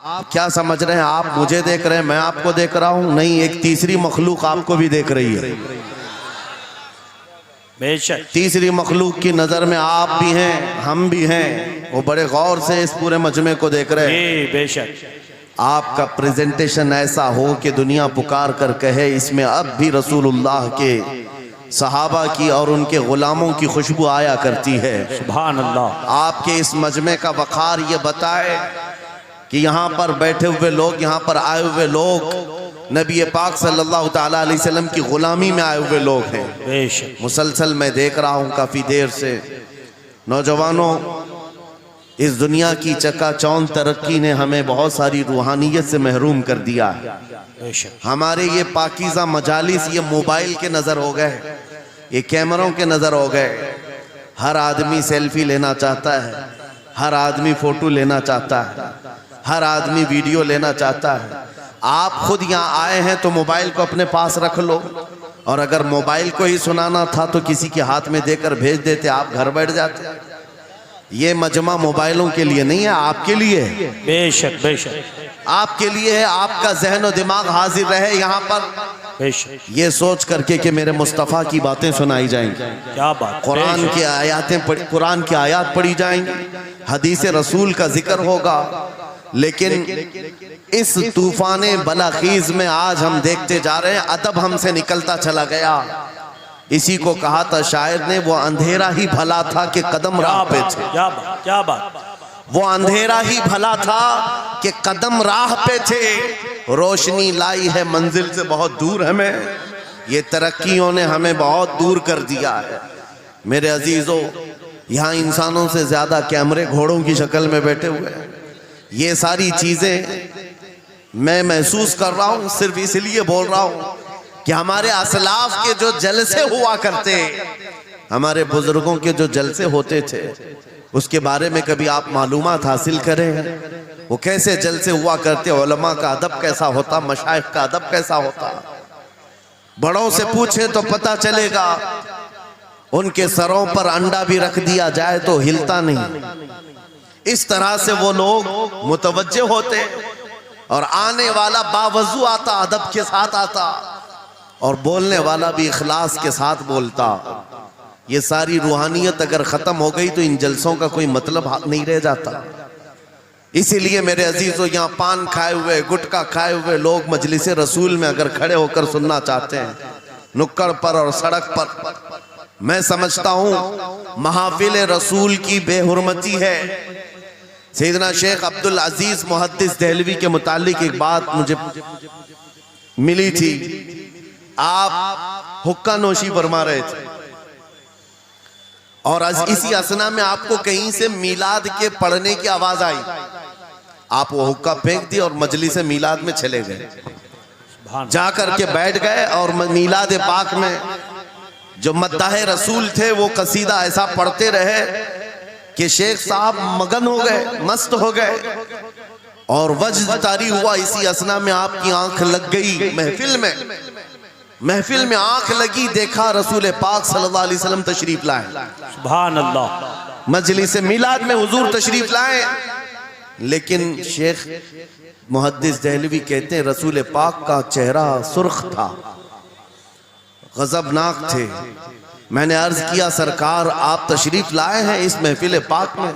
आप क्या समझ रहे हैं? आप मुझे देख रहे हैं, मैं आपको देख रहा हूं? नहीं, एक तीसरी मखलूक आपको भी देख रही है। बेशक तीसरी मखलूक की नजर में आप भी हैं, हम भी हैं। वो बड़े गौर से इस पूरे मजमे को देख रहे हैं। बेशक आपका प्रेजेंटेशन ऐसा हो कि दुनिया पुकार कर कहे इसमें अब भी रसूलुल्लाह के सहाबा की और उनके गुलामों की खुशबू आया करती है। सुभान अल्लाह। आपके इस मजमे का वक़ार ये बताए कि यहाँ पर बैठे हुए लोग, यहाँ पर आए हुए लोग नबी पाक सल्लल्लाहु ताला अलैहि वसल्लम की गुलामी में आए हुए लोग हैं। बेशक मुसलसल मैं देख रहा हूँ काफ़ी देर से। नौजवानों, इस दुनिया की चकाचौंध तरक्की ने हमें बहुत सारी रूहानियत से महरूम कर दिया है। बेशक हमारे ये पाकीज़ा मजालिस ये मोबाइल के नज़र हो गए, ये कैमरों के नज़र हो गए। हर आदमी सेल्फी लेना चाहता है, हर आदमी फ़ोटो लेना चाहता है, हर आदमी वीडियो लेना चाहता है। आप खुद यहाँ आए हैं तो मोबाइल को अपने पास रख लो, और अगर मोबाइल को ही सुनाना था तो किसी के हाथ में देकर भेज देते, आप घर बैठ जाते। ये मजमा मोबाइलों के लिए नहीं है, आपके लिए है। बेशक बेशक आपके लिए है। आपका जहन और दिमाग हाजिर रहे यहाँ पर, बेशक। ये सोच करके कि मेरे मुस्तफ़ा की बातें सुनाई जाएंगी, क्या बात। कुरान की आयातें कुरान की आयत पढ़ी जाएंगी, हदीस रसूल का जिक्र होगा। लेकिन इस तूफाने बलाखीज में आज हम देखते जा रहे हैं अदब हमसे निकलता चला गया। इसी को कहा था शायर ने, वो अंधेरा ही भला था कि कदम राह पे थे। क्या बात क्या बात। वो अंधेरा ही भला था कि कदम राह पे थे, रोशनी लाई है मंजिल से बहुत दूर हमें। ये तरक्कियों ने हमें बहुत दूर कर दिया है। मेरे अजीजों, यहाँ इंसानों से ज्यादा कैमरे घोड़ों की शक्ल में बैठे हुए हैं। ये सारी चीजें मैं महसूस कर रहा हूँ, सिर्फ इसलिए बोल रहा हूँ कि हमारे असलाफ के जो जलसे हुआ करते, हमारे बुजुर्गों के जो जलसे होते थे, उसके बारे में कभी आप मालूमात हासिल करें। वो कैसे जलसे हुआ करते, उलमा का अदब कैसा होता, मशाइख का अदब कैसा होता। बड़ों से पूछें तो पता चलेगा, उनके सरों पर अंडा भी रख दिया जाए तो हिलता नहीं। इस तरह से वो लोग मुतवज्जे होते, और आने वाला बावजू आता, अदब के साथ आता, और बोलने वाला भी इखलास के साथ बोलता। ये सारी रूहानियत अगर ख़त्म हो गई तो इन जलसों का कोई मतलब नहीं रह जाता। इसीलिए मेरे अजीजों, यहाँ पान खाए हुए, गुटखा खाए हुए लोग मजलिस रसूल में अगर खड़े होकर सुनना चाहते हैं, नुक्कड़ पर और सड़क पर, मैं समझता हूँ महफिल रसूल की बेहुरमती है। सैयदना शेख अब्दुल अजीज मुहद्दिस देहलवी के मुतालिक एक बात मुझे मिली थी। आप हुक्का नोशी फरमा रहे थे, और इसी असना में आपको कहीं से मीलाद के पढ़ने की आवाज आई। आप वो हुक्का फेंक दी और मजलिस मीलाद में चले गए, जाकर के बैठ गए, और मीलाद पाक में जो मद्दाह रसूल थे वो कसीदा ऐसा पढ़ते रहे कि शेख साहब मगन हो गए, मस्त हो गए, और वज्द तारी हुआ। इसी असना में आपकी आंख लग गई महफिल में आंख लगी, देखा रसूल पाक सल्लल्लाहु अलैहि वसल्लम तशरीफ लाए। सुभान अल्लाह। मजलिस मिलाद में हुजूर तशरीफ लाए, लेकिन शेख मुहद्दिस देहलवी कहते हैं रसूल पाक का चेहरा सुर्ख था, गजबनाक थे। मैंने अर्ज किया, सरकार आप तशरीफ लाए हैं इस महफिल पाक में,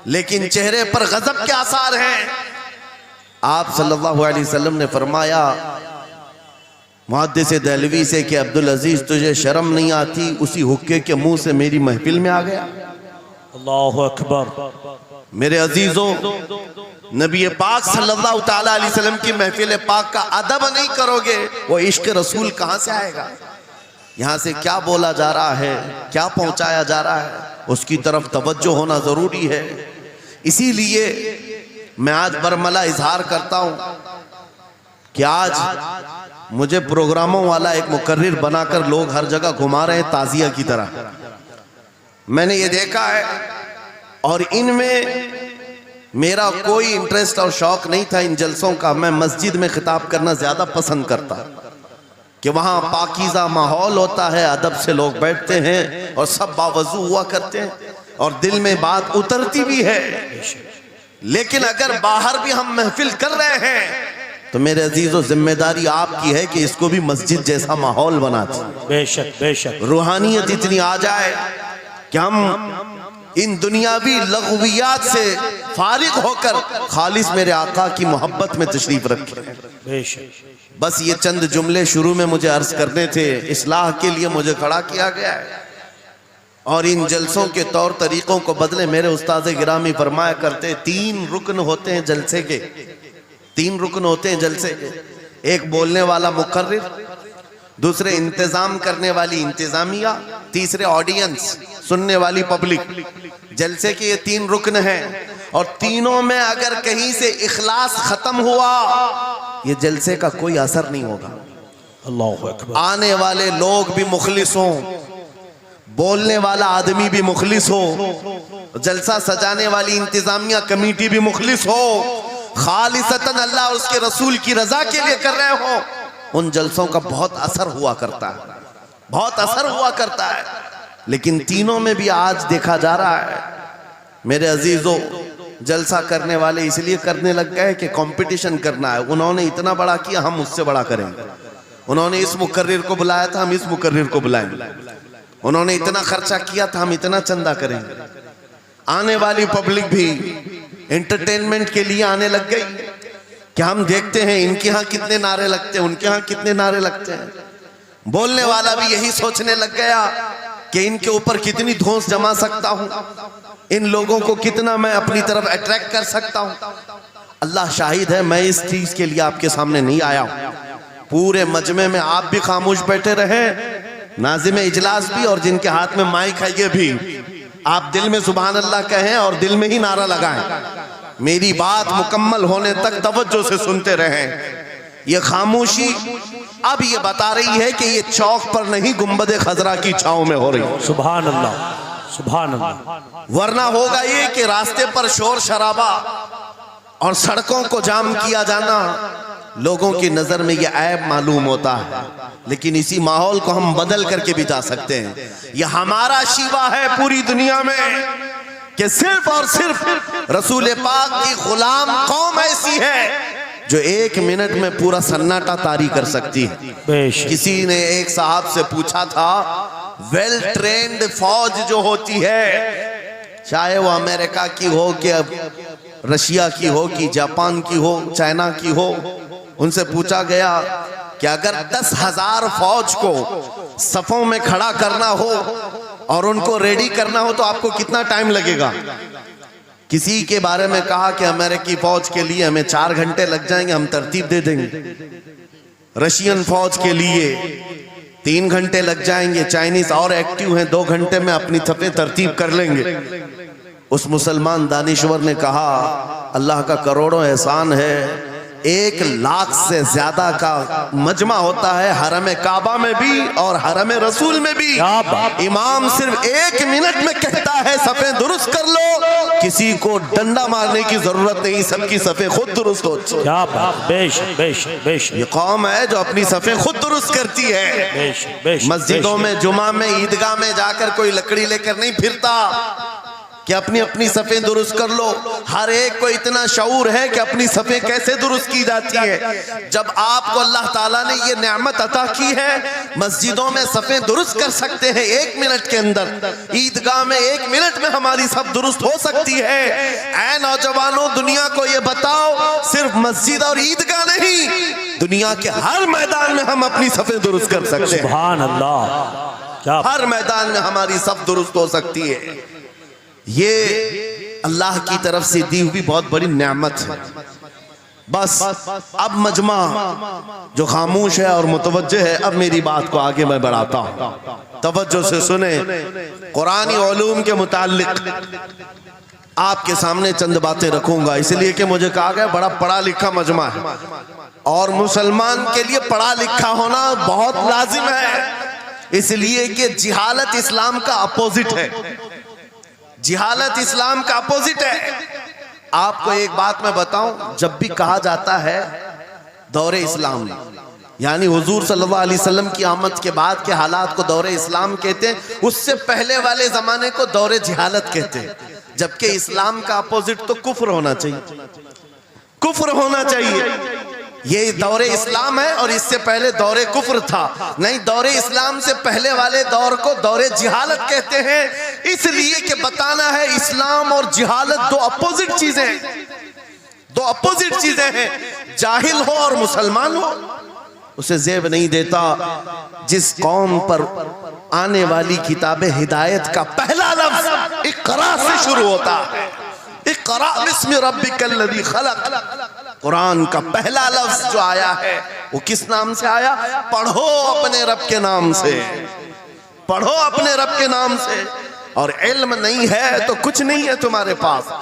लेकिन चेहरे पर गजब के आसार हैं। आप सल्लल्लाहु अलैहि वसल्लम ने फरमाया मुहद्दिस देहलवी से कि अब्दुल अजीज तुझे शर्म नहीं आती, उसी हुक्के के मुंह से मेरी महफिल में आ गया। अल्लाहु अकबर। मेरे अजीजों, नबी पाक सल्लल्लाहु ताला अलैहि वसल्लम की महफिल पाक का अदब नहीं करोगे, वो इश्क रसूल कहाँ से आएगा? यहाँ से क्या बोला जा रहा है, क्या पहुंचाया जा रहा है, उसकी तरफ तवज्जो होना जरूरी है। इसीलिए मैं आज बरमला इजहार करता हूँ कि आज मुझे प्रोग्रामों वाला एक मुकर्रिर बनाकर लोग हर जगह घुमा रहे हैं ताजिया की तरह। मैंने ये देखा है, और इनमें मेरा कोई इंटरेस्ट और शौक नहीं था इन जलसों का। मैं मस्जिद में खिताब करना ज्यादा पसंद करता कि वहाँ पाकीज़ा माहौल होता है, अदब से लोग बैठते हैं और सब बावजू हुआ करते हैं, और दिल में बात उतरती भी है। लेकिन अगर बाहर भी हम महफिल कर रहे हैं तो मेरे अजीजों जिम्मेदारी आपकी है कि इसको भी मस्जिद जैसा माहौल बना दें। बेशक बेशक। रूहानियत इतनी आ जाए कि हम इन दुनियावी लग़वियात से फारिग होकर खालिस मेरे आका की मोहब्बत में तशरीफ रखें। बेशक। बस ये चंद जुमले शुरू में मुझे अर्ज करने थे, इस्लाह के लिए मुझे खड़ा किया गया है। और इन जलसों के तौर तरीकों को बदले मेरे उस्ताद गिरामी फरमाया करते, 3 रुकन होते हैं जलसे के, 3 रुकन होते हैं जलसे के। एक बोलने वाला मुकर्रिर, दूसरे इंतजाम करने वाली इंतजामिया, तीसरे ऑडियंस सुनने वाली पब्लिक। जलसे के ये 3 रुकन हैं और तीनों में अगर कहीं से इखलास खत्म हुआ ये जलसे का कोई असर नहीं होगा। अल्लाहु अकबर। आने वाले लोग भी मुखलिस हों, बोलने वाला आदमी भी मुखलिस हो, जलसा सजाने वाली इंतजामिया कमेटी भी मुखलिस हो, खालिसतन अल्लाह और उसके रसूल की रजा के लिए कर रहे हो, उन जलसों का बहुत असर हुआ करता है, बहुत असर हुआ करता है। लेकिन तीनों में भी आज देखा जा रहा है मेरे अजीजों, जलसा करने वाले इसलिए करने लग गए कि कंपटीशन करना है। उन्होंने इतना बड़ा किया, हम उससे बड़ा करेंगे। उन्होंने इस मुकर्रिर को बुलाया था, हम इस मुकर्रिर को बुलाएंगे। उन्होंने इतना खर्चा किया था, हम इतना चंदा करेंगे। आने वाली पब्लिक भी एंटरटेनमेंट के लिए आने लग गई कि हम देखते हैं इनके यहाँ कितने नारे लगते हैं, उनके यहाँ कितने नारे लगते हैं। बोलने वाला भी यही सोचने लग गया कि इनके ऊपर कितनी धौंस जमा सकता हूं, इन लोगों को कितना मैं अपनी तरफ अट्रैक्ट कर सकता हूं। अल्लाह शाहिद है, मैं इस चीज के लिए आपके सामने नहीं आया हूं। पूरे मजमे में आप भी खामोश बैठे रहे, नाज़िम इजलास भी और जिनके हाथ में माइक है ये भी, आप दिल में सुभान अल्लाह कहें और दिल में ही नारा लगाएं। मेरी बात मुकम्मल होने तक तवज्जो से सुनते रहें। ये खामोशी अब ये बता रही है कि ये चौक पर नहीं गुंबद खजरा की छांव में हो रही है। सुभान अल्लाह, सुभान अल्लाह। वरना होगा ये कि रास्ते पर शोर शराबा और सड़कों को जाम किया जाना लोगों की नजर में ये ऐब मालूम होता है। लेकिन इसी माहौल को हम बदल करके भी जा सकते हैं। ये हमारा शिवा है पूरी दुनिया में कि सिर्फ और सिर्फ रसूल पाक की गुलाम कौम ऐसी है जो 1 मिनट में पूरा सन्नाटा तारी कर सकती है। किसी ने एक साहब से पूछा था, वेल ट्रेन्ड फौज जो होती है, चाहे वो अमेरिका की हो कि रशिया की हो कि जापान की हो, चाइना की हो, उनसे पूछा गया कि अगर 10,000 फौज को सफों में खड़ा करना हो और उनको रेडी करना हो तो आपको कितना टाइम लगेगा। किसी के बारे में कहा कि अमेरिकी फौज के लिए हमें 4 घंटे लग जाएंगे, हम तरतीब दे देंगे। रशियन फौज के लिए 3 घंटे लग जाएंगे, चाइनीज और एक्टिव हैं, 2 घंटे में अपनी सफे तरतीब कर लेंगे। उस मुसलमान दानिश्वर ने कहा, अल्लाह का करोड़ों एहसान है, 1 लाख से ज्यादा का मजमा होता है हरम काबा में भी और हरम रसूल में भी। इमाम सिर्फ 1 मिनट में कहता है सफे दुरुस्त कर लो, किसी को डंडा मारने की जरूरत नहीं, सबकी सफे खुद दुरुस्त होती है। क्या बात, बेशक बेशक बेशक। ये कौम है जो अपनी सफे खुद दुरुस्त करती है। बेशक बेशक। मस्जिदों में, जुमा में, ईदगाह में जाकर कोई लकड़ी लेकर नहीं फिरता कि अपनी अपनी सफे दुरुस्त कर लो। हर एक को इतना शऊर है कि अपनी सफे कैसे दुरुस्त की जाती है। जब आपको अल्लाह ताला ने ये नेमत अता की है, मस्जिदों में सफे दुरुस्त कर सकते हैं 1 मिनट के अंदर, ईदगाह में 1 मिनट में हमारी सब दुरुस्त हो सकती है। ऐ नौजवानों, दुनिया को ये बताओ, सिर्फ मस्जिद और ईदगाह नहीं, दुनिया के हर मैदान में हम अपनी सफे दुरुस्त कर सकते हैं। सुभान अल्लाह। हर मैदान में हमारी सब दुरुस्त हो सकती है। ये अल्लाह की तरफ से दी हुई बहुत बड़ी नेमत है। बस अब मजमा जो खामोश है और मुतवज्जे है, अब मेरी बात को आगे मैं बढ़ाता हूं, तवज्जो से सुने। कुरानी उलूम के मुताल्लिक आपके सामने चंद बातें रखूंगा, इसलिए कि मुझे कहा गया बड़ा पढ़ा लिखा मजमा है और मुसलमान के लिए पढ़ा लिखा होना बहुत लाजिम है, इसलिए कि जिहालत इस्लाम का अपोजिट है। जिहालत इस्लाम का अपोजिट है। आपको एक बात मैं बताऊं, जब भी कहा जाता है दौरे इस्लाम में, यानी हुजूर सल्लल्लाहु अलैहि वसल्लम की आमद के बाद के हालात को दौरे इस्लाम कहते हैं, उससे पहले वाले जमाने को दौरे जिहालत कहते हैं। जबकि इस्लाम का अपोजिट तो कुफ्र होना चाहिए, कुफ्र होना चाहिए। ये दौरे इस्लाम है और इससे पहले दौरे कुफ्र था। नहीं, दौरे इस्लाम से पहले वाले दौर को दौरे जिहालत कहते हैं, इसलिए कि बताना है इस्लाम और जिहालत दो अपोजिट चीजें हैं, दो अपोजिट चीजें हैं। जाहिल हो और मुसलमान हो उसे जेब नहीं देता। जिस कौम पर आने वाली किताब हिदायत का पहला लफ्ज इक़रा से शुरू होता है, इक़रा बिस्मि रब्बिकल लज़ी खलक़, कुरान का पहला लफ्ज जो आया है वो किस नाम से आया? पढ़ो अपने रब के नाम से, पढ़ो अपने रब के नाम से। और इल्म नहीं है तो कुछ नहीं है तुम्हारे पास।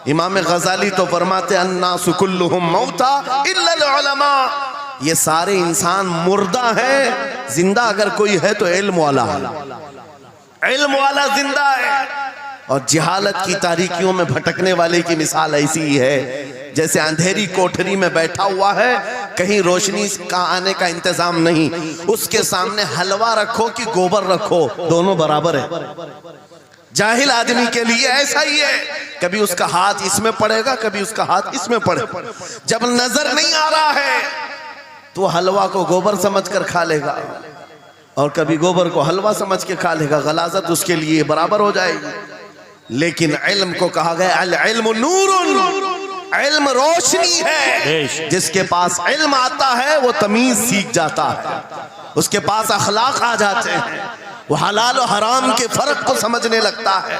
इमाम गजाली तो फरमाते अन्नासु कुल्लुहुम मौता इल्लल उलमा, ये सारे इंसान मुर्दा हैं, जिंदा अगर कोई है तो इल्म वाला है, इल्म वाला जिंदा है। और जिहालत की तारीकियों में भटकने वाले की मिसाल ऐसी ही है जैसे अंधेरी कोठरी में बैठा हुआ है, कहीं रोशनी का आने का इंतजाम नहीं, उसके सामने हलवा रखो कि गोबर रखो, दोनों बराबर है। जाहिल आदमी के लिए ऐसा ही है, कभी उसका हाथ इसमें पड़ेगा, कभी उसका हाथ इसमें पड़ेगा। जब नजर नहीं आ रहा है तो हलवा को गोबर समझकर खा लेगा और कभी गोबर को हलवा समझ के खा लेगा, गलाजत उसके लिए बराबर हो जाएगी। लेकिन इल्म को कहा गया अल इल्मु नूरुन, इल्म रोशनी है। जिसके पास इल्म आता है वो तमीज सीख जाता है, उसके पास अखलाक आ जाते हैं, वो हलाल और हराम के फर्क को समझने लगता है,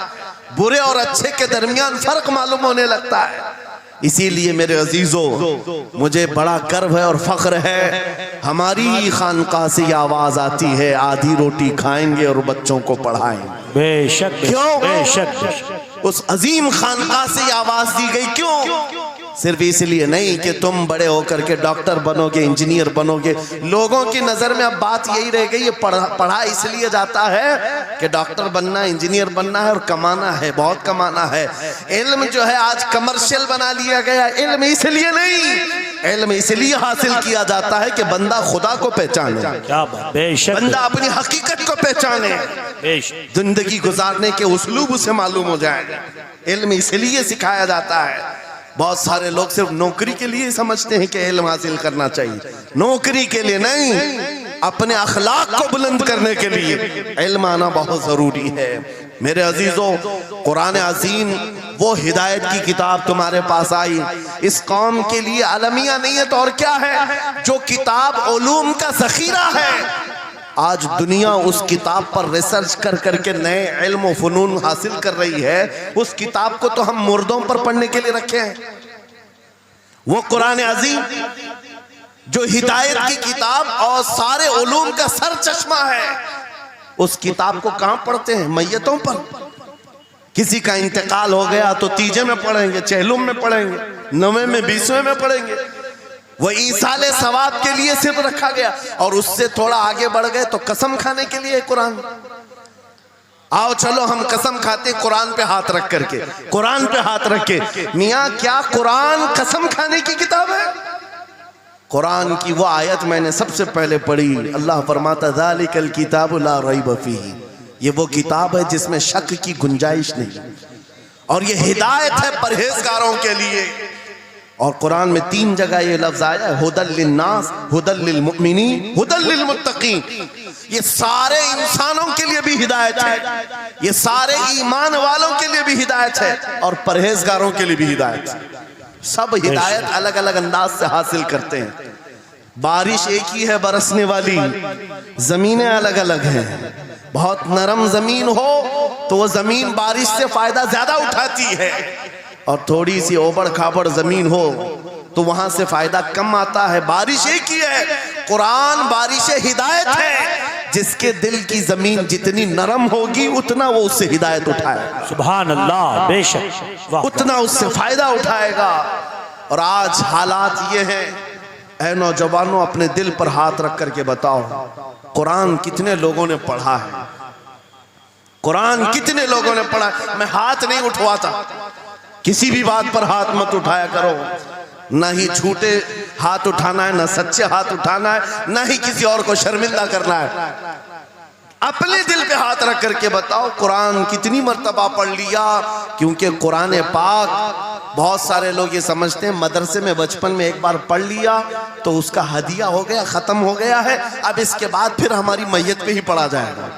बुरे और अच्छे के दरमियान फर्क मालूम होने लगता है। इसीलिए मेरे अजीजों, मुझे बड़ा गर्व है और फख्र है, हमारी खानकाह से ये आवाज आती है आधी रोटी खाएंगे और बच्चों को पढ़ाएंगे। बेशक, क्यों? बेशक। उस अजीम खानकाह से ये आवाज दी गई, क्यों? सिर्फ इसलिए नहीं कि तुम बड़े होकर के डॉक्टर बनोगे, इंजीनियर बनोगे। लोगों की नजर में अब बात यही रह गई है, पढ़ा इसलिए जाता है कि डॉक्टर बनना, इंजीनियर बनना है और कमाना है, बहुत कमाना है। इल्म जो है आज कमर्शियल बना लिया गया। इल्म इसलिए नहीं, इल्म इसलिए हासिल किया जाता है कि बंदा खुदा को पहचाने, क्या बात, बेशक, बंदा अपनी हकीकत को पहचाने, बेशक, जिंदगी गुजारने के उस्लूब उसे मालूम हो जाए। इल्म इसलिए सिखाया जाता है। बहुत सारे लोग सिर्फ नौकरी के लिए समझते हैं कि इल्म हासिल करना चाहिए, नौकरी के लिए नहीं, अपने अखलाक को बुलंद करने के लिए इल्म आना बहुत जरूरी है। मेरे अजीजों, कुरान अज़ीम वो हिदायत की किताब तुम्हारे पास आई, इस कौम के लिए अलमिया नहीं है तो और क्या है, जो किताब उलूम का ज़ख़ीरा है। आज दुनिया उस किताब पर रिसर्च कर करके नए इल्म और फनून हासिल कर रही है। उस किताब को तो हम मुर्दों पर पढ़ने के लिए रखे हैं। वो कुरान अज़ीम जो हिदायत की किताब और सारे उलूम का सर चश्मा है, उस किताब को कहां पढ़ते हैं? मैयतों पर। किसी का इंतकाल हो गया तो तीजे में पढ़ेंगे, चहलुम में पढ़ेंगे, नवे में, 20वें में पढ़ेंगे। वो ईसाले सवाब के लिए सिर्फ रखा गया। और उससे थोड़ा आगे बढ़ गए तो कसम खाने के लिए कुरान। आओ चलो हम कसम खाते कुरान पे हाथ रख करके, कुरान पे हाथ रख के। मियाँ क्या कुरान कसम खाने की किताब है? कुरान की वो आयत मैंने सबसे पहले पढ़ी, अल्लाह फरमाता ज़ालिकल किताबु ला रैब फीही, ये वो किताब है जिसमें शक की गुंजाइश नहीं, और ये हिदायत है परहेजगारों के लिए। और कुरान में 3 जगह ये लफ्ज आया है, हुदल लिन्नास, हुदल लिलमुमिनीन, हुदल लिलमुत्तकीन। ये सारे इंसानों के लिए भी हिदायत है, ये सारे ईमान वालों के लिए भी हिदायत है और परहेजगारों के लिए भी हिदायत है। सब हिदायत अलग अलग अंदाज से हासिल करते हैं। बारिश एक ही है बरसने वाली, जमीनें अलग अलग हैं। बहुत नरम जमीन हो तो वो जमीन बारिश से फायदा ज्यादा उठाती है, और थोड़ी सी ओबड़ खाबड़ जमीन हो तो वहां से फायदा कम आता है। बारिश एक ही है, कुरान बारिश हिदायत है। जिसके दिल की जमीन जितनी नरम होगी उतना वो उससे हिदायत उठाएगा। सुभान अल्लाह, बेशक, वाह, उतना उससे फायदा उठाएगा। और आज हालात ये हैं, ऐ नौजवानों अपने दिल पर हाथ रख करके बताओ, कुरान कितने लोगों ने पढ़ा है? कुरान कितने लोगों ने पढ़ा? मैं हाथ नहीं उठवाता, किसी भी बात पर हाथ मत उठाया करो। ना ही झूठे हाथ उठाना है, ना सच्चे हाथ उठाना है, ना ही किसी और को शर्मिंदा करना है। अपने दिल पे हाथ रख करके बताओ कुरान कितनी मर्तबा पढ़ लिया। क्योंकि कुरान पाक बहुत सारे लोग ये समझते हैं मदरसे में बचपन में एक बार पढ़ लिया तो उसका हदिया हो गया, खत्म हो गया है, अब इसके बाद फिर हमारी मैयत पे ही पढ़ा जाएगा।